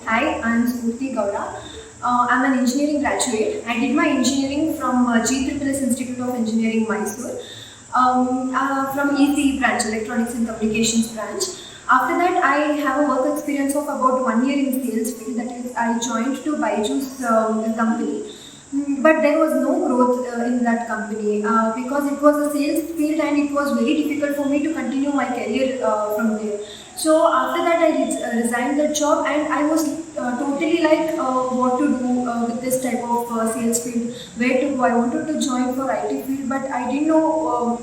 Hi, I'm Ms.Spoorthi. I'm an engineering graduate. I did my engineering from Qspiders Institute of Engineering, Mysore, from ECE branch, Electronics and Communications branch. After that, I have a work experience of about 1 year in sales field. That is, I joined to Byju's company. But there was no growth in that company because it was a sales field and it was very difficult for me to continue my career from there. So after that I resigned the job and I was totally like what to do with this type of sales field, where to go. I wanted to join for IT field but I didn't know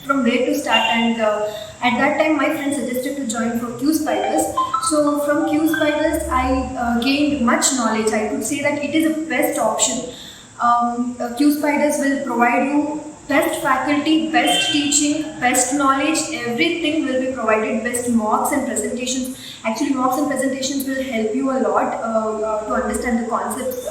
from where to start, and at that time my friend suggested to join for Qspiders. So from Qspiders I gained much knowledge. I could say that it is a best option. Qspiders will provide you best faculty, best teaching, best knowledge, everything will be provided, best mocks and presentations. Actually, mocks and presentations will help you a lot to understand the concepts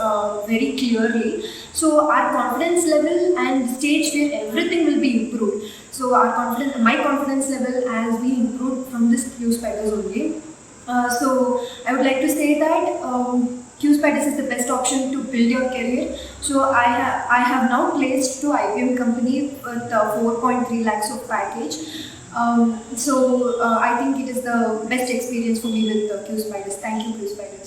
very clearly. So our confidence level and stage where everything will be improved. So my confidence level has been improved from this Qspiders only. So I would like to say that Qspiders is the best option to build your career. So I have now placed to IBM company with 4.3 lakhs of package. I think it is the best experience for me with Qspiders. Thank you, Qspiders.